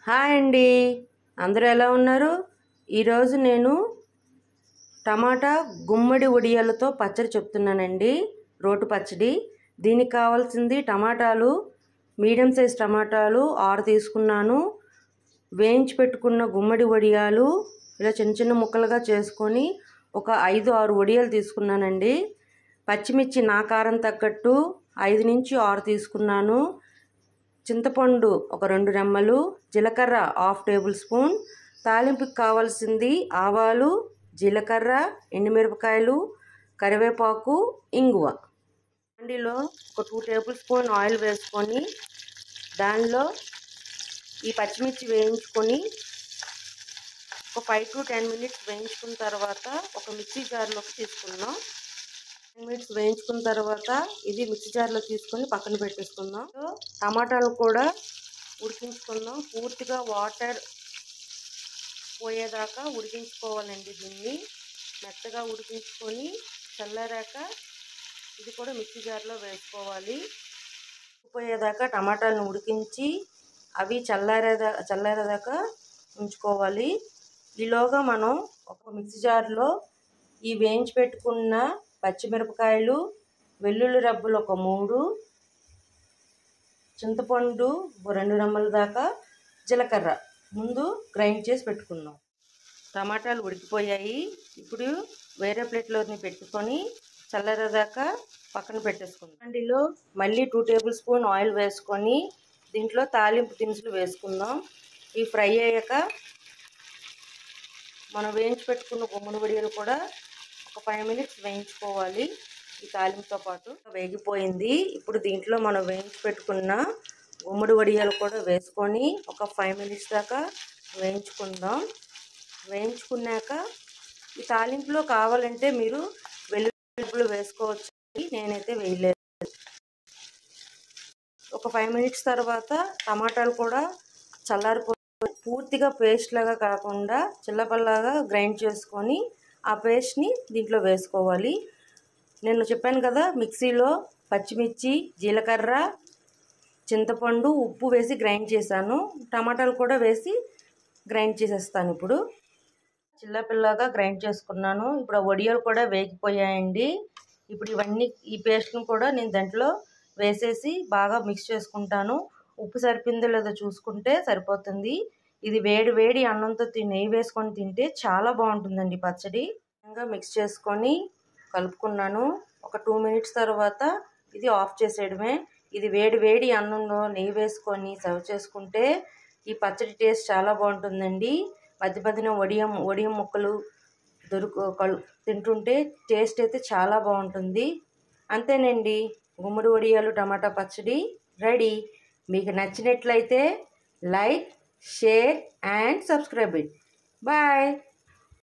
Hi అండి, అందరూ ఎలా ఉన్నారు? ఈరోజు నేను టమాటా గుమ్మడి వడియాలతో పచ్చడి చెప్తున్నానండి. రోటి పచ్చడి. దీనికి కావాల్సింది టమాటాలు, మీడియం సైజ్ టమాటాలు 6 తీసుకున్నాను. వేయించి పెట్టుకున్న గుమ్మడి వడియాలు ఇలా చిన్న చిన్న ముక్కలుగా చేసుకొని ఒక 5-6 వడియాలు తీసుకున్నానండి. పచ్చిమిర్చి నా కారం తగ్గట్టు 5 నుంచి 6 తీసుకున్నాను. చింతపండు ఒక 2 రెమ్మలు, జీలకర్ర 1/2 టేబుల్ స్పూన్, తాలింపుకి కావాల్సింది ఆవాలు, జీలకర్ర, ఎండుమిరపకాయలు, కరివేపాకు, ఇంగువ. అండిలో ఒక 2 టేబుల్ స్పూన్ ఆయిల్ వేసుకొని దానిలో ఈ పచ్చిమిర్చి వేయించుకొని ఒక 5 to 10 మినిట్స్ వేయించుకున్న తర్వాత ఒక మిక్సీ జార్లోకి తీసుకుందాం. 10 మినిట్స్ వేయించుకున్న తర్వాత ఇది మిక్సీ జార్లో తీసుకొని పక్కన పెట్టేసుకుందాం. టమాటాలు కూడా ఉడికించుకుందాం. పూర్తిగా వాటర్ పోయేదాకా ఉడికించుకోవాలండి. దీన్ని మెత్తగా ఉడికించుకొని చల్లారాక ఇది కూడా మిక్సీ జార్లో వేసుకోవాలి. పోయేదాకా టమాటాలను ఉడికించి అవి చల్లారేదాకా ఉంచుకోవాలి. ఈలోగా మనం ఒక మిక్సీ జార్లో ఈ వేయించి పెట్టుకున్న పచ్చిమిరపకాయలు, వెల్లుల్లి రబ్బలు ఒక 3, చింతపండు 2 రెమ్మల దాకా, జీలకర్ర ముందు గ్రైండ్ చేసి పెట్టుకుందాం. టమాటాలు ఉడికిపోయాయి. ఇప్పుడు వేరే ప్లేట్లోని పెట్టుకొని చల్లారేదాకా పక్కన పెట్టేసుకుందాం. అందులో మళ్ళీ 2 టేబుల్ స్పూన్ ఆయిల్ వేసుకొని దీంట్లో తాలింపు దినుసులు వేసుకుందాం. ఇవి ఫ్రై అయ్యాక మనం వేయించి పెట్టుకున్న గుమ్మడి వడియాలు కూడా ఒక 5 మినిట్స్ వేయించుకోవాలి. ఈ తాలింపుతో పాటు వేగిపోయింది. ఇప్పుడు దీంట్లో మనం వేయించి పెట్టుకున్న గుమ్మడి వడియాలు కూడా వేసుకొని ఒక 5 మినిట్స్ దాకా వేయించుకుందాం. వేయించుకున్నాక ఈ తాలింపులో కావాలంటే మీరు వెల్లుల్లి వేసుకోవచ్చు. నేనైతే వేయలేదు. ఒక 5 మినిట్స్ తర్వాత టమాటాలు కూడా చల్లారిపోయి పూర్తిగా పేస్ట్ లాగా కాకుండా చిల్లపల్లాగా గ్రైండ్ చేసుకొని ఆ పేస్ట్ని దీంట్లో వేసుకోవాలి. నేను చెప్పాను కదా, మిక్సీలో పచ్చిమిర్చి, జీలకర్ర, చింతపండు, ఉప్పు వేసి గ్రైండ్ చేశాను. టమాటాలు కూడా వేసి గ్రైండ్ చేసేస్తాను. ఇప్పుడు చిల్లపిల్లగా గ్రైండ్ చేసుకున్నాను. ఇప్పుడు వడియాలు కూడా వేగిపోయాయండి. ఇప్పుడు ఈ పేస్ట్ను కూడా నేను దాంట్లో వేసేసి బాగా మిక్స్ చేసుకుంటాను. ఉప్పు సరిపోయిందో లేదో చూసుకుంటే సరిపోతుంది. ఇది వేడి వేడి అన్నంతో నెయ్యి వేసుకొని తింటే చాలా బాగుంటుందండి పచ్చడి. మిక్స్ చేసుకొని కలుపుకున్నాను. ఒక 2 మినిట్స్ తర్వాత ఇది ఆఫ్ చేసేయడమే. ఇది వేడి వేడి అన్నంలో నెయ్యి వేసుకొని సర్వ్ చేసుకుంటే ఈ పచ్చడి టేస్ట్ చాలా బాగుంటుందండి. మధ్య మధ్యన వడియం ముక్కలు తింటుంటే టేస్ట్ అయితే చాలా బాగుంటుంది. అంతేనండి, గుమ్మడి వడియాలు టమాటా పచ్చడి రెడీ. మీకు నచ్చినట్లయితే like, share and subscribe. Bye.